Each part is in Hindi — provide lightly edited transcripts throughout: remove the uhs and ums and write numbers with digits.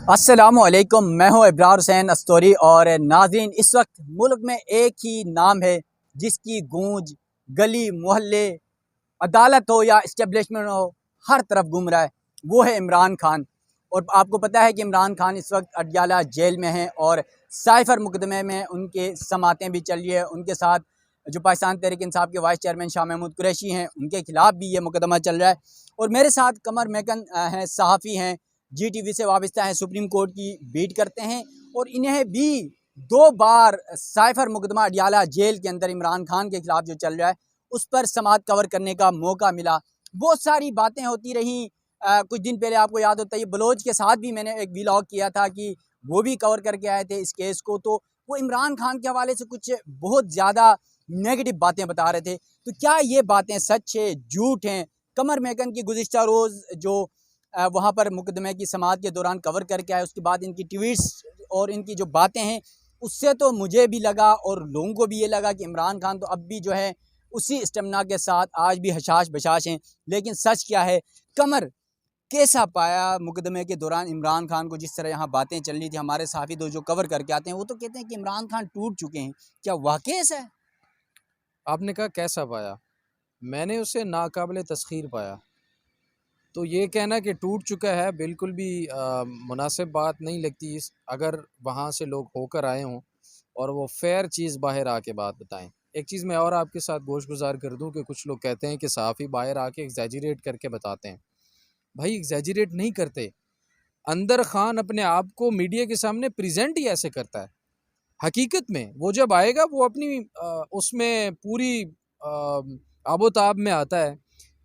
अस्सलामुअलैकुम, मैं हूं इब्रार हुसैन अस्तोरी। और नाज़रीन, इस वक्त मुल्क में एक ही नाम है जिसकी गूंज गली मोहल्ले, अदालत हो या इस्टेब्लिशमेंट हो, हर तरफ घूम रहा है। वो है इमरान खान। और आपको पता है कि इमरान खान इस वक्त अडयाला जेल में हैं और साइफर मुकदमे में उनके समातें भी चल रही है। उनके साथ जो पाकिस्तान तहरीक इंसाफ के वाइस चेयरमैन शाह महमूद कुरैशी हैं, उनके खिलाफ भी ये मुकदमा चल रहा है। और मेरे साथ कमर मेकन हैं, सहाफ़ी हैं, GTV से वाबस्ता हैं, सुप्रीम कोर्ट की बीट करते हैं। और इन्हें भी 2 बार साइफर मुकदमा अडयाला जेल के अंदर इमरान खान के खिलाफ जो चल रहा है उस पर समात कवर करने का मौका मिला। बहुत सारी बातें होती रहीं। कुछ दिन पहले आपको याद होता है ये बलोच के साथ भी मैंने एक व्लॉग किया था कि वो भी कवर करके आए थे इस केस को। तो वो इमरान खान के हवाले से कुछ बहुत ज़्यादा नेगेटिव बातें बता रहे थे। तो क्या ये बातें सच है, झूठ हैं? कमर मेकन की गुज़िश्ता रोज़ जो वहाँ पर मुकदमे की समात के दौरान कवर करके आए, उसके बाद इनकी ट्वीट्स और इनकी जो बातें हैं उससे तो मुझे भी लगा और लोगों को भी ये लगा कि इमरान खान तो अब भी जो है उसी स्टेमिना के साथ आज भी हशाश बशाश हैं। लेकिन सच क्या है? कमर, कैसा पाया मुकदमे के दौरान इमरान खान को? जिस तरह यहाँ बातें चल रही थी, हमारे साथी दो जो कवर करके आते हैं वो तो कहते हैं कि इमरान खान टूट चुके हैं। क्या वाकई ऐसा है? आपने कहा कैसा पाया? मैंने उसे नाकाबिले तस्खीर पाया। तो ये कहना कि टूट चुका है बिल्कुल भी मुनासिब बात नहीं लगती। अगर वहाँ से लोग होकर आए हों और वो फेयर चीज़ बाहर आके बात बताएं। एक चीज़ मैं और आपके साथ गोश गुजार कर दूं कि कुछ लोग कहते हैं कि सहाफ़ी बाहर आके एग्जैजरेट करके बताते हैं। भाई, एग्जैजरेट नहीं करते। अंदर खान अपने आप को मीडिया के सामने प्रेजेंट ही ऐसे करता है। हकीकत में वो जब आएगा वो अपनी उसमें पूरी आबोताब में आता है,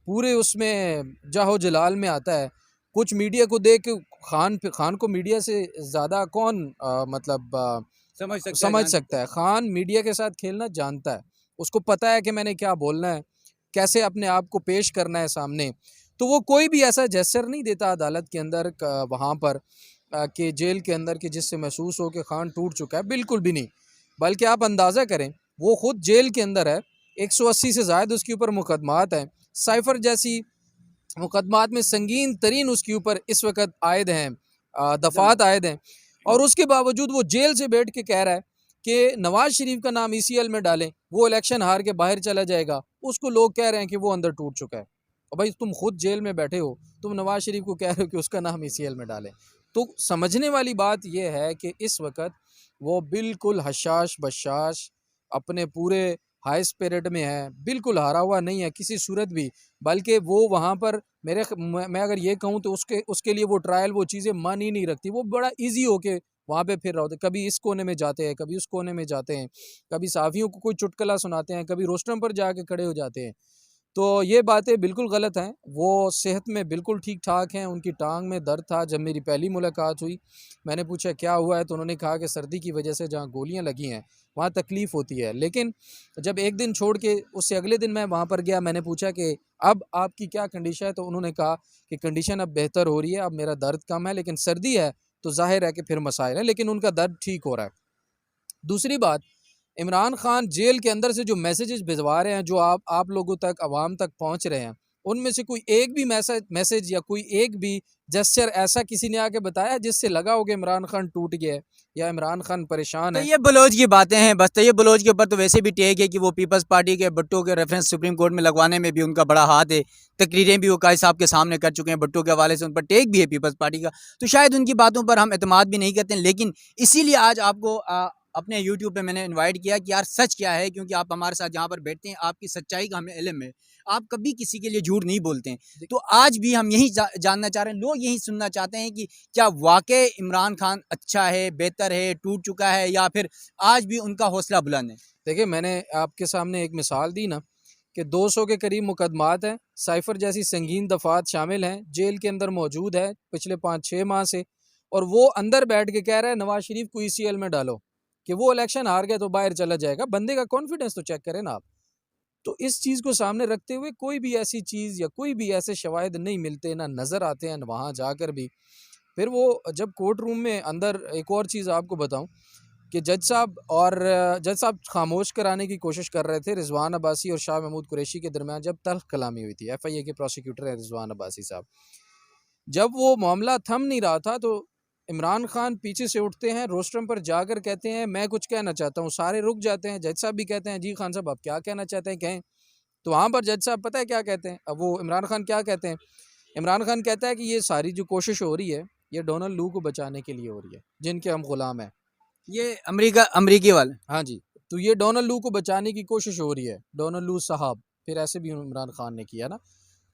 पूरे उसमें जाहो जलाल में आता है। कुछ मीडिया को देख के खान को मीडिया से ज़्यादा कौन समझ सकता है। खान मीडिया के साथ खेलना जानता है। उसको पता है कि मैंने क्या बोलना है, कैसे अपने आप को पेश करना है सामने। तो वो कोई भी ऐसा जेस्चर नहीं देता अदालत के अंदर वहाँ पर कि जेल के अंदर कि जिससे महसूस हो कि खान टूट चुका है। बिल्कुल भी नहीं। बल्कि आप अंदाज़ा करें, वो खुद जेल के अंदर है, 180 से ज़ायद उसके ऊपर मुकदमात हैं। साइफर जैसी मुकदमात में संगीन तरीन उसके ऊपर इस वक्त आयद हैं, दफ़ात आयद हैं। और उसके बावजूद वो जेल से बैठ के कह रहा है कि नवाज शरीफ का नाम ECL में डालें, वो इलेक्शन हार के बाहर चला जाएगा। उसको लोग कह रहे हैं कि वो अंदर टूट चुका है। और भाई, तुम खुद जेल में बैठे हो, तुम नवाज शरीफ को कह रहे हो कि उसका नाम ECL में डालें। तो समझने वाली बात यह है कि इस वक्त वो बिल्कुल हशाश बशाश अपने पूरे हाई स्पिरिट में है, बिल्कुल हारा हुआ नहीं है किसी सूरत भी। बल्कि वो वहाँ पर मैं अगर ये कहूँ तो उसके लिए वो ट्रायल वो चीज़ें मान ही नहीं रखती। वो बड़ा इजी होके वहाँ पे फिर रहा होता है। कभी इस कोने में जाते हैं, कभी उस कोने में जाते हैं, कभी साफियों को कोई चुटकुला सुनाते हैं, कभी रोस्टम पर जाके खड़े हो जाते हैं। तो ये बातें बिल्कुल गलत हैं। वो सेहत में बिल्कुल ठीक ठाक हैं। उनकी टांग में दर्द था जब मेरी पहली मुलाकात हुई। मैंने पूछा क्या हुआ है, तो उन्होंने कहा कि सर्दी की वजह से जहाँ गोलियां लगी हैं वहाँ तकलीफ़ होती है। लेकिन जब एक दिन छोड़ के उससे अगले दिन मैं वहाँ पर गया, मैंने पूछा कि अब आपकी क्या कंडीशन है, तो उन्होंने कहा कि कंडीशन अब बेहतर हो रही है, अब मेरा दर्द कम है, लेकिन सर्दी है तो जाहिर है कि फिर मसाइल है, लेकिन उनका दर्द ठीक हो रहा है। दूसरी बात, इमरान खान जेल के अंदर से जो मैसेजेस भिजवा रहे हैं, जो आप लोगों तक, आवाम तक पहुंच रहे हैं, उनमें से कोई एक भी मैसेज या कोई एक भी जेस्चर ऐसा किसी ने आके बताया जिससे लगा हो कि इमरान खान टूट गया है या इमरान खान परेशान है? तैयब बलोच की बातें हैं बस। तैयब बलोच के ऊपर तो वैसे भी टेक है कि वो पीपल्स पार्टी के भुट्टो के रेफरेंस सुप्रीम कोर्ट में लगवाने में भी उनका बड़ा हाथ है। तकरीरें भी वो कायद साहब के सामने कर चुके हैं, भुट्टो के हवाले से उन पर टेक भी है पीपल्स पार्टी का। तो शायद उनकी बातों पर हम एतमाद भी नहीं करते हैं। लेकिन इसीलिए आज आपको अपने यूट्यूब पे मैंने इनवाइट किया कि यार सच क्या है, क्योंकि आप हमारे साथ जहाँ पर बैठते हैं आपकी सच्चाई का हमें इल्म है। आप कभी किसी के लिए झूठ नहीं बोलते हैं। तो आज भी हम यही जानना चाह रहे हैं, लोग यही सुनना चाहते हैं कि क्या वाकई इमरान खान अच्छा है, बेहतर है, टूट चुका है, या फिर आज भी उनका हौसला बुलंद है? देखिए, मैंने आपके सामने एक मिसाल दी ना कि 200 के करीब मुकदमात हैं, साइफर जैसी संगीन दफात शामिल हैं, जेल के अंदर मौजूद है पिछले 5-6 माह से। और वो अंदर बैठ के कह रहा है नवाज शरीफ को ECL में डालो कि वो इलेक्शन हार गया तो बाहर चला जाएगा। बंदे का कॉन्फिडेंस तो चेक करें ना आप। तो इस चीज़ को सामने रखते हुए कोई भी ऐसी चीज़ या कोई भी ऐसे शवाहिद नहीं मिलते, ना नज़र आते हैं वहाँ जाकर भी। फिर वो जब कोर्ट रूम में अंदर, एक और चीज़ आपको बताऊं कि जज साहब खामोश कराने की कोशिश कर रहे थे रिजवान अब्बासी और शाह महमूद कुरैशी के दरमियान जब तल्ख कलामी हुई थी। FIA के प्रोसिक्यूटर है रिजवान अब्बासी साहब। जब वो मामला थम नहीं रहा था तो इमरान खान पीछे से उठते हैं, रोस्टरम पर जाकर कहते हैं मैं कुछ कहना चाहता हूँ, सारे रुक जाते हैं, जज साहब भी कहते हैं जी खान साहब आप क्या कहना चाहते हैं कहें। तो वहाँ पर जज साहब पता है क्या कहते हैं, अब वो इमरान खान क्या कहते हैं, इमरान खान कहता है कि ये सारी जो कोशिश हो रही है ये डोनाल्ड लू को बचाने के लिए हो रही है जिनके हम गुलाम हैं। ये अमरीकी वाले। हाँ जी, तो ये डोनाल्ड लू को बचाने की कोशिश हो रही है, डोनाल्ड लू साहब, फिर ऐसे भी इमरान खान ने किया ना।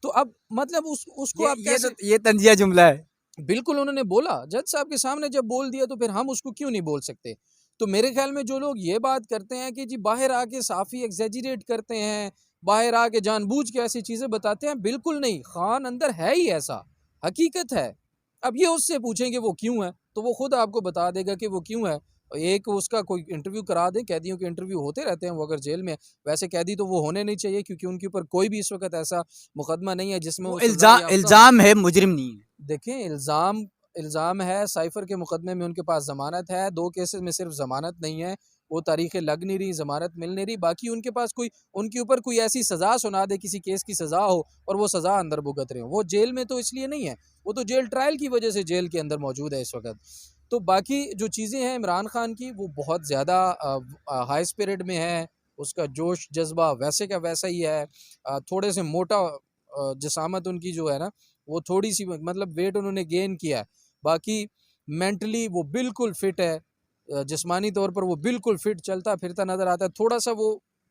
तो अब मतलब उसको आप कैसे, ये तंजिया जुमला है। बिल्कुल उन्होंने बोला, जज साहब के सामने जब बोल दिया तो फिर हम उसको क्यों नहीं बोल सकते। तो मेरे ख्याल में जो लोग ये बात करते हैं कि जी बाहर आके साफ़ी एग्जेजरेट करते हैं, बाहर आके जानबूझ के ऐसी चीज़ें बताते हैं, बिल्कुल नहीं, खान अंदर है ही ऐसा, हकीकत है। अब ये उससे पूछेंगे वो क्यों है, तो वो खुद आपको बता देगा कि वो क्यों है। एक उसका कोई इंटरव्यू करा दें, कैदियों के इंटरव्यू होते रहते हैं, वो अगर जेल में है। वैसे कैदी तो वो होने नहीं चाहिए क्योंकि उनके ऊपर कोई भी इस वक्त ऐसा मुकदमा नहीं है जिसमें वो वो सजा याफ्ता हो। इल्जाम है, मुजरिम नहीं है। देखें, इल्ज़ाम इल्ज़ाम है, साइफ़र के मुकदमे में उनके पास ज़मानत है, 2 केसेस में सिर्फ ज़मानत नहीं है, वो तारीखें लग नहीं रही, ज़मानत मिल नहीं रही, बाकी उनके पास कोई, उनके ऊपर कोई ऐसी सज़ा सुना दे, किसी केस की सज़ा हो और वो सज़ा अंदर भुगत रहे हो, वो जेल में तो इसलिए नहीं है, वो तो जेल ट्रायल की वजह से जेल के अंदर मौजूद है इस वक्त। तो बाकी जो चीज़ें हैं इमरान खान की, वो बहुत ज़्यादा हाई स्पिरिट में है, उसका जोश जज्बा वैसे का वैसा ही है। थोड़े से मोटा जिसामत उनकी जो है ना, वो थोड़ी सी मतलब वेट उन्होंने गेन किया है, बाकी मेंटली वो बिल्कुल फिट है, जिस्मानी तौर पर वो बिल्कुल फिट चलता फिरता नज़र आता है। थोड़ा सा वो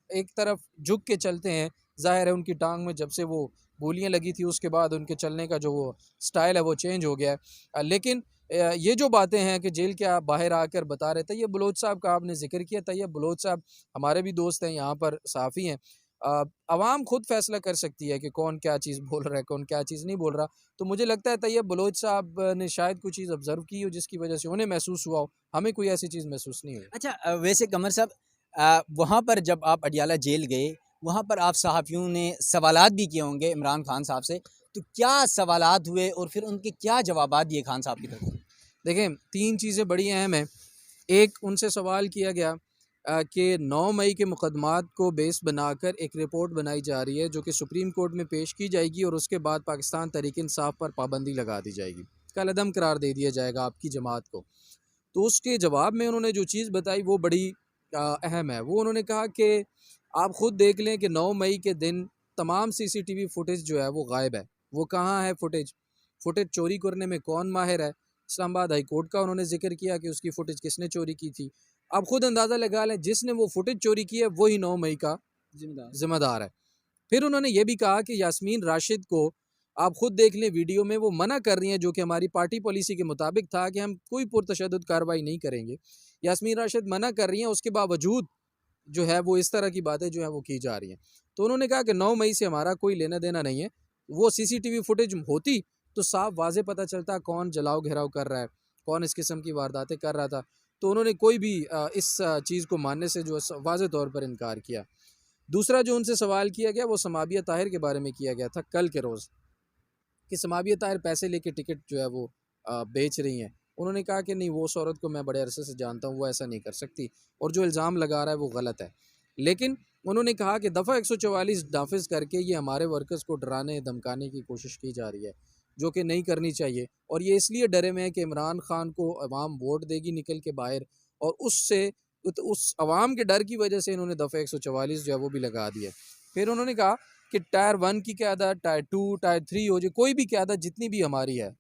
एक तरफ झुक के चलते हैं, ज़ाहिर है उनकी टांग में जब से वो गोलियां लगी थी उसके बाद उनके चलने का जो वो स्टाइल है वो चेंज हो गया है। लेकिन ये जो बातें हैं कि जेल के आप बाहर आकर बता रहे, तैयब बलोच साहब का आपने जिक्र किया, तैयब बलोच साहब हमारे भी दोस्त हैं, यहाँ पर सहाफ़ी हैं। आवाम खुद फैसला कर सकती है कि कौन क्या चीज़ बोल रहा है, कौन क्या चीज़ नहीं बोल रहा। तो मुझे लगता है तैयब बलोच साहब ने शायद कोई चीज़ ऑब्ज़र्व की हो जिसकी वजह से उन्हें महसूस हुआ हो, हमें कोई ऐसी चीज़ महसूस नहीं हुई। अच्छा, वैसे कमर साहब, वहाँ पर जब आप अडियाला जेल गए, वहाँ पर आप सहाफ़ियों ने सवालात भी किए होंगे इमरान खान साहब से, तो क्या सवालात हुए और फिर उनके क्या जवाबात दिए खान साहब की तरफ से? देखें, 3 चीज़ें बड़ी अहम हैं। एक, उनसे सवाल किया गया कि 9 मई के मुकदमात को बेस बनाकर एक रिपोर्ट बनाई जा रही है जो कि सुप्रीम कोर्ट में पेश की जाएगी और उसके बाद पाकिस्तान तहरीक इंसाफ पर पाबंदी लगा दी जाएगी, कलअदम करार दे दिया जाएगा आपकी जमात को। तो उसके जवाब में उन्होंने जो चीज़ बताई वो बड़ी अहम है। वो उन्होंने कहा कि आप ख़ुद देख लें कि 9 मई के दिन तमाम सीसीटीवी फुटेज जो है वो गायब है। वो कहाँ है फुटेज? फुटेज चोरी करने में कौन माहिर है? इस्लामाबाद हाई कोर्ट का उन्होंने ज़िक्र किया कि उसकी फुटेज किसने चोरी की थी। आप खुद अंदाज़ा लगा लें, जिसने वो फुटेज चोरी की है वही 9 मई का ज़िम्मेदार है। फिर उन्होंने ये भी कहा कि यास्मीन राशिद को आप खुद देख लें, वीडियो में वो मना कर रही हैं, जो कि हमारी पार्टी पॉलिसी के मुताबिक था कि हम कोई पुरतशद्दुद कार्रवाई नहीं करेंगे। यास्मीन राशिद मना कर रही हैं, उसके बावजूद जो है वो इस तरह की बातें जो है वो की जा रही हैं। तो उन्होंने कहा कि 9 मई से हमारा कोई लेना देना नहीं है। वो सीसीटीवी फुटेज होती तो साफ वाज़ेह पता चलता कौन जलाओ घेराव कर रहा है, कौन इस किस्म की वारदातें कर रहा था। तो उन्होंने कोई भी इस चीज़ को मानने से जो है वाज़ेह तौर पर इनकार किया। दूसरा जो उनसे सवाल किया गया वो समाबिया ताहिर के बारे में किया गया था कल के रोज़, कि समाबिया ताहिर पैसे लेके टिकट जो है वो बेच रही हैं। उन्होंने कहा कि नहीं, वो उस औरत को मैं बड़े अरसे से जानता हूँ, वो ऐसा नहीं कर सकती और जो इल्ज़ाम लगा रहा है वो गलत है। लेकिन उन्होंने कहा कि दफ़ा 144 नाफिज़ करके ये हमारे वर्कर्स को डराने धमकाने की कोशिश की जा रही है, जो कि नहीं करनी चाहिए। और ये इसलिए डरे में है कि इमरान खान को अवाम वोट देगी निकल के बाहर, और उससे उस अवाम के डर की वजह से इन्होंने दफ़ा 144 जो है वो भी लगा दिया। फिर उन्होंने कहा कि टायर 1 की क़यादत, टायर 2, टायर 3 हो जाए, कोई भी क़यादत जितनी भी हमारी है,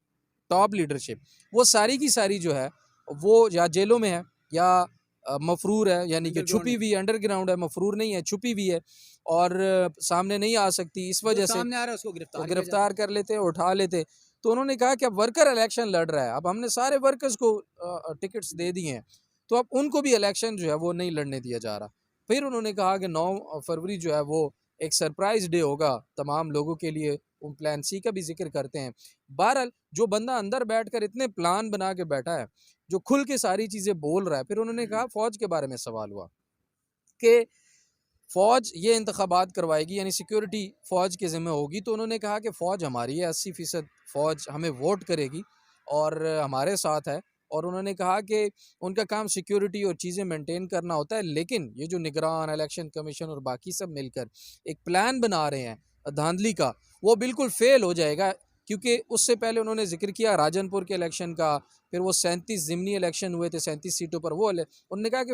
टॉप लीडरशिप, वो सारी की सारी जो है वो या जेलों में है या मफरूर है, यानी कि छुपी हुई अंडरग्राउंड है, मफरूर नहीं है, छुपी हुई है और सामने नहीं आ सकती। इस वजह से सामने आ रहा है उसको गिरफ्तार कर लेते, उठा लेते। तो उन्होंने कहा कि अब वर्कर इलेक्शन लड़ रहा है, अब हमने सारे वर्कर्स को टिकट्स दे दिए हैं, तो अब उनको भी इलेक्शन जो है वो नहीं लड़ने दिया जा रहा। फिर उन्होंने कहा कि 9 फरवरी जो है वो एक सरप्राइज़ डे होगा तमाम लोगों के लिए, वो प्लान सी का भी ज़िक्र करते हैं। बहरहाल जो बंदा अंदर बैठकर इतने प्लान बना के बैठा है, जो खुल के सारी चीज़ें बोल रहा है। फिर उन्होंने कहा फ़ौज के बारे में सवाल हुआ कि फ़ौज ये इंतखाबात करवाएगी, यानी सिक्योरिटी फ़ौज के ज़िम्मे होगी। तो उन्होंने कहा कि फ़ौज हमारी है, 80% फ़ौज हमें वोट करेगी और हमारे साथ है। और उन्होंने कहा कि उनका काम सिक्योरिटी और चीज़ें मेंटेन करना होता है, लेकिन ये जो निगरान, इलेक्शन कमीशन और बाकी सब मिलकर एक प्लान बना रहे हैं धांधली का, वो बिल्कुल फ़ेल हो जाएगा। क्योंकि उससे पहले उन्होंने जिक्र किया राजनपुर के इलेक्शन का, फिर वो 37 ज़िमनी इलेक्शन हुए थे 37 सीटों पर, वो उन्होंने कहा कि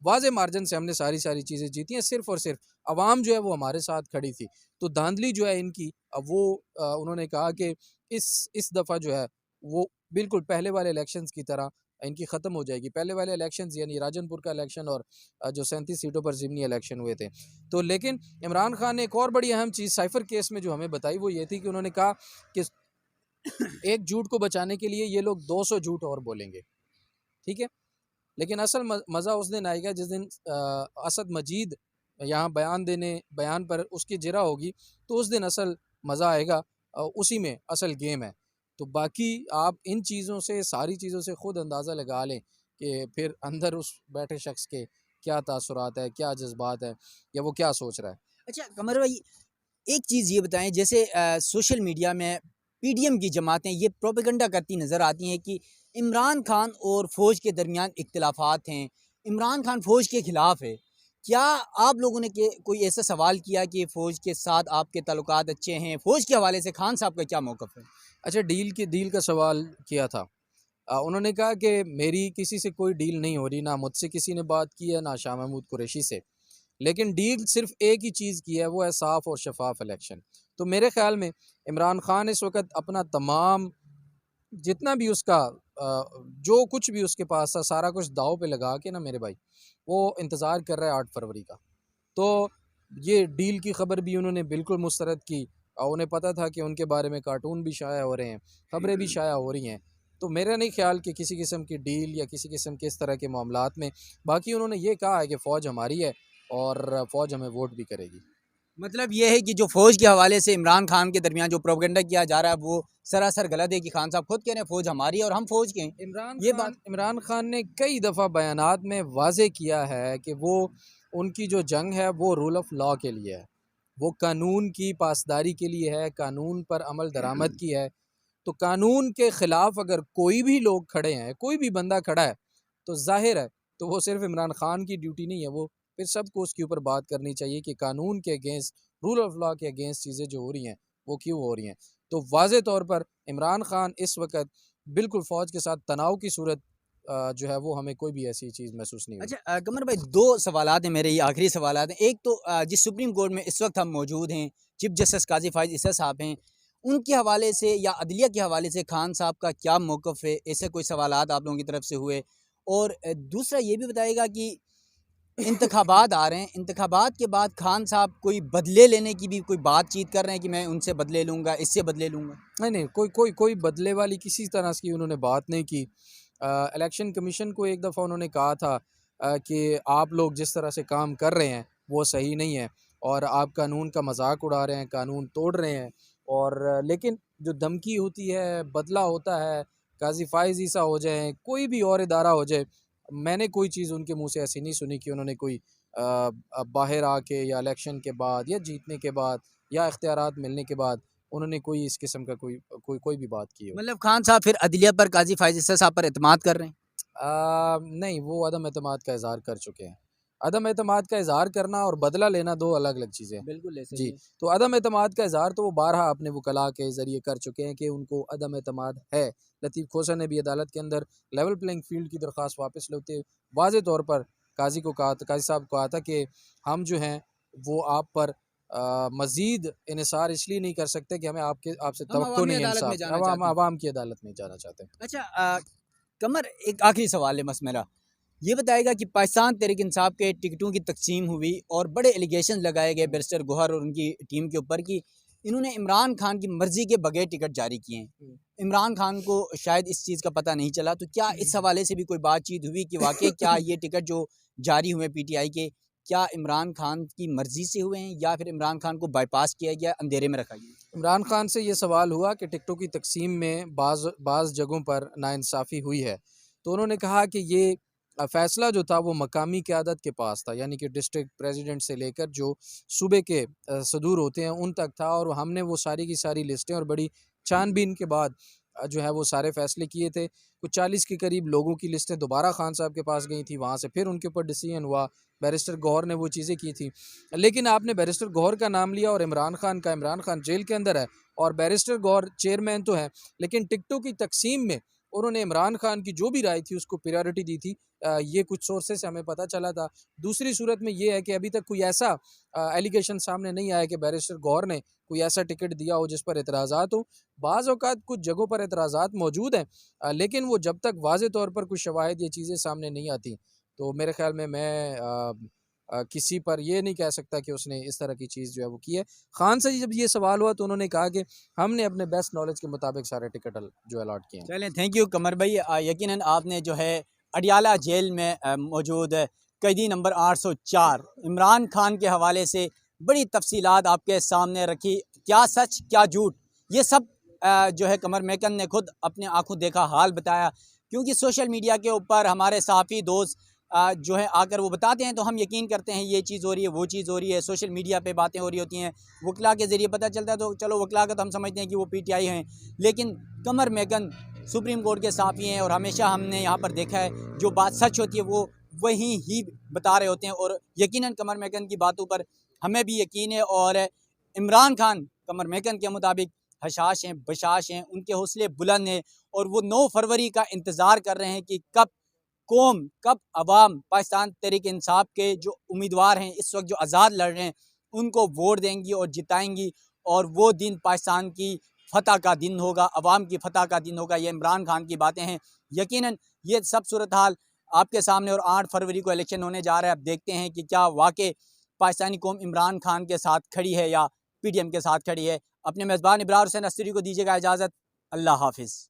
वाज़े मार्जिन से हमने सारी चीज़ें जीती हैं, सिर्फ़ और सिर्फ आवाम जो है वो हमारे साथ खड़ी थी। तो धांधली जो है इनकी, अब वो उन्होंने कहा कि इस दफ़ा जो है वो बिल्कुल पहले वाले इलेक्शंस की तरह इनकी ख़त्म हो जाएगी। पहले वाले इलेक्शंस यानी राजनपुर का इलेक्शन और जो 37 सीटों पर ज़िमनी इलेक्शन हुए थे। तो लेकिन इमरान खान ने एक और बड़ी अहम चीज़ साइफ़र केस में जो हमें बताई वो ये थी कि उन्होंने कहा कि एक झूठ को बचाने के लिए ये लोग 200 झूठ और बोलेंगे, ठीक है? लेकिन असल मज़ा उस दिन आएगा जिस दिन असद मजीद यहाँ बयान पर उसकी जिरा होगी, तो उस दिन असल मज़ा आएगा। उसी में असल गेम है। तो बाकी आप इन चीज़ों से, सारी चीज़ों से ख़ुद अंदाज़ा लगा लें कि फिर अंदर उस बैठे शख्स के क्या तासुरात है, क्या जज्बात है, या वो क्या सोच रहा है। अच्छा कमर भाई, एक चीज़ ये बताएं, जैसे सोशल मीडिया में पीडीएम की जमातें ये प्रोपेगेंडा करती नज़र आती हैं कि इमरान खान और फ़ौज के दरमियान इख्तिलाफात हैं, इमरान खान फ़ौज के ख़िलाफ़ है। क्या आप लोगों ने कोई ऐसा सवाल किया कि फ़ौज के साथ आपके ताल्लुकात अच्छे हैं? फ़ौज के हवाले से खान साहब का क्या मौक़िफ़ है? अच्छा, डील का सवाल किया था। उन्होंने कहा कि मेरी किसी से कोई डील नहीं हो रही, ना मुझसे किसी ने बात की है, ना शाह महमूद कुरैशी से। लेकिन डील सिर्फ एक ही चीज़ की है, वो है साफ़ और शफाफ इलेक्शन। तो मेरे ख़्याल में इमरान खान इस वक़्त अपना तमाम जितना भी उसका जो कुछ भी उसके पास था सारा कुछ दाँव पे लगा के ना मेरे भाई, वो इंतज़ार कर रहा है 8 फरवरी का। तो ये डील की ख़बर भी उन्होंने बिल्कुल मुस्तरद की, और उन्हें पता था कि उनके बारे में कार्टून भी शाया हो रहे हैं, ख़बरें भी शाया हो रही हैं। तो मेरा नहीं ख़्याल कि किसी किस्म की डील या किसी किस्म के इस तरह के मामलात में, बाकी उन्होंने ये कहा है कि फ़ौज हमारी है और फ़ौज हमें वोट भी करेगी। मतलब ये है कि जो फ़ौज के हवाले से इमरान खान के दरमियान जो प्रोपेगेंडा किया जा रहा है वो सरासर गलत है कि खान साहब खुद कह रहे हैं फ़ौज हमारी है और हम फ़ौज के हैं। ये बात इमरान खान ने कई दफ़ा बयानात में वाज़े किया है कि वो उनकी जो जंग है वो रूल ऑफ लॉ के लिए है, वो कानून की पासदारी के लिए है, कानून पर अमल दरामद की है। तो कानून के ख़िलाफ़ अगर कोई भी लोग खड़े हैं, कोई भी बंदा खड़ा है, तो ज़ाहिर है तो वो सिर्फ़ इमरान खान की ड्यूटी नहीं है, वो फिर सबको उसके ऊपर बात करनी चाहिए कि कानून के अगेंस्ट, रूल ऑफ लॉ के अगेंस्ट चीज़ें जो हो रही हैं वो क्यों हो रही हैं। तो वाज़े तौर पर इमरान खान इस वक़्त बिल्कुल फ़ौज के साथ तनाव की सूरत जो है वो हमें कोई भी ऐसी चीज़ महसूस नहीं हुई। अच्छा कमर भाई, 2 सवालात हैं मेरे, ये आखिरी सवालात हैं। एक तो जिस सुप्रीम कोर्ट में इस वक्त हम मौजूद हैं, चीफ जस्टिस काज़ी फ़ाइज़ ईसा साहब हैं, उनके हवाले से या अदलिया के हवाले से खान साहब का क्या मौक़िफ़ है? ऐसे कोई सवालात आप लोगों की तरफ से हुए? और दूसरा ये भी बताइएगा कि इंतखाबात आ रहे हैं, इंतखाबात के बाद खान साहब कोई बदले लेने की भी कोई बातचीत कर रहे हैं कि मैं उनसे बदले लूँगा, इससे बदले लूँगा? नहीं, कोई बदले वाली किसी तरह की उन्होंने बात नहीं की। इलेक्शन कमीशन को एक दफ़ा उन्होंने कहा था कि आप लोग जिस तरह से काम कर रहे हैं वो सही नहीं है और आप कानून का मजाक उड़ा रहे हैं, कानून तोड़ रहे हैं। और लेकिन जो धमकी होती है, बदला होता है, काज़ी फ़ाइज़ ईसा हो जाए, कोई भी और इदारा हो जाए, मैंने कोई चीज़ उनके मुँह से ऐसी नहीं सुनी कि उन्होंने कोई बाहर आके या इलेक्शन के बाद या जीतने के बाद या इख्तियारात मिलने के बाद उन्होंने कोई इस किस्म का कोई भी बात की हो। मतलब खान साहब फिर अदलिया पर, काज़ी फ़ाइज़ ईसा साहब पर एतमाद कर रहे हैं? नहीं, वो अदम एतमाद का इज़हार कर चुके हैं। अदम एतमाद का इज़हार करना और बदला लेना 2 अलग-अलग चीज़ें हैं। बिल्कुल ऐसे ही जी, है। तो अदम एतमाद का इज़हार तो वो बारहा अपने वकला के ज़रिए कर चुके हैं कि उनको अदम एतमाद है। लतीफ़ खोसा ने भी अदालत के अंदर लेवल प्लेइंग फ़ील्ड की दरख्वास्त वापस लेते वाज़े तौर पर काज़ी साहब को कहा था कि हम जो हैं वो आप पर मज़ीद इन्हिसार इसलिए नहीं कर सकते कि हमें आपसे हम तवक्को अवामी नहीं है अदालत में इंसाफ़, जाना चाहते हैं। अवाम की अदालत में जाना चाहते हैं। अच्छा कमर, एक आखिरी सवाल है बस मेरा, ये बताएगा कि पाकिस्तान तहरीक इंसाफ के टिकटों की तकसीम हुई और बड़े एलिगेशन लगाए गए बैरिस्टर गोहर और उनकी टीम के ऊपर कि इन्होंने इमरान खान की मर्ज़ी के बगैर टिकट जारी किए हैं। इमरान खान को शायद इस चीज़ का पता नहीं चला, तो क्या इस हवाले से भी कोई बातचीत हुई कि वाकई क्या ये टिकट जो जारी हुए पीटीआई के, क्या इमरान खान की मर्ज़ी से हुए हैं या फिर इमरान खान को बाईपास किया गया, अंधेरे में रखा गया? इमरान खान से ये सवाल हुआ कि टिकटों की तकसीम में बाज़ जगहों पर नाइंसाफ़ी हुई है। तो उन्होंने कहा कि ये फ़ैसला जो था वो मकामी क़यादत के पास था, यानी कि डिस्ट्रिक्ट प्रेसिडेंट से लेकर जो सूबे के सदूर होते हैं उन तक था, और हमने वो सारी की सारी लिस्टें और बड़ी छानबीन के बाद जो है वो सारे फैसले किए थे। कुछ 40 के करीब लोगों की लिस्टें दोबारा खान साहब के पास गई थी, वहाँ से फिर उनके ऊपर डिसीजन हुआ। बैरिस्टर गौहर ने वो चीज़ें की थी। लेकिन आपने बैरिस्टर गौहर का नाम लिया और इमरान खान का। इमरान खान जेल के अंदर है और बैरिस्टर गौहर चेयरमैन तो है, लेकिन टिकटों की तकसीम में उन्होंने इमरान खान की जो भी राय थी उसको प्रायोरिटी दी थी। ये कुछ सोर्सेस से हमें पता चला था। दूसरी सूरत में ये है कि अभी तक कोई ऐसा एलिगेशन सामने नहीं आया कि बैरिस्टर गौहर ने कोई ऐसा टिकट दिया हो जिस पर एतराज़ात हो। बाज़ औक़ात कुछ जगहों पर एतराज़ात मौजूद हैं, लेकिन वो जब तक वाज़े तौर पर कुछ शवाहिद ये चीज़ें सामने नहीं आती, तो मेरे ख़्याल में किसी पर ये नहीं कह सकता कि उसने इस तरह की चीज़ जो है वो की है। खान से जब ये सवाल हुआ तो उन्होंने कहा कि हमने अपने बेस्ट नॉलेज के मुताबिक सारे टिकट जो अलॉट किए हैं। चलें, थैंक यू कमर भाई। यकीनन आपने जो है अडियाला जेल में मौजूद कैदी नंबर 804 इमरान खान के हवाले से बड़ी तफसीलात आपके सामने रखी। क्या सच क्या झूठ, ये सब जो है कमर मेकन ने खुद अपने आंखों देखा हाल बताया। क्योंकि सोशल मीडिया के ऊपर हमारे सहाफ़ी दोस्त जो है आकर वो बताते हैं तो हम यकीन करते हैं ये चीज़ हो रही है, वो चीज़ हो रही है। सोशल मीडिया पे बातें हो रही होती हैं, वकला के ज़रिए पता चलता है तो चलो वकला का तो हम समझते हैं कि वो PTI हैं, लेकिन कमर मेकन सुप्रीम कोर्ट के साफ़ी हैं और हमेशा हमने यहाँ पर देखा है जो बात सच होती है वो वहीं ही बता रहे होते हैं। और यकीनन कमर मेकन की बातों पर हमें भी यकीन है। और इमरान खान कमर मेकन के मुताबिक हशाश हैं, बशाश हैं, उनके हौसले बुलंद हैं और वो 9 फरवरी का इंतज़ार कर रहे हैं कि कब कौम, कब अवाम पाकिस्तान तहरीक इंसाफ के जो उम्मीदवार हैं इस वक्त जो आज़ाद लड़ रहे हैं उनको वोट देंगी और जिताएंगी। और वो दिन पाकिस्तान की फ़तह का दिन होगा, अवाम की फ़तह का दिन होगा। ये इमरान खान की बातें हैं। यकीनन ये सब सूरत हाल आपके सामने। और 8 फरवरी को इलेक्शन होने जा रहा है। अब देखते हैं कि क्या वाकई पाकिस्तानी कौम इमरान खान के साथ खड़ी है या PDM के साथ खड़ी है। अपने मेज़बान इब्रार हुसैन अस्सरी को दीजिएगा इजाज़त। अल्लाह हाफ़िज़।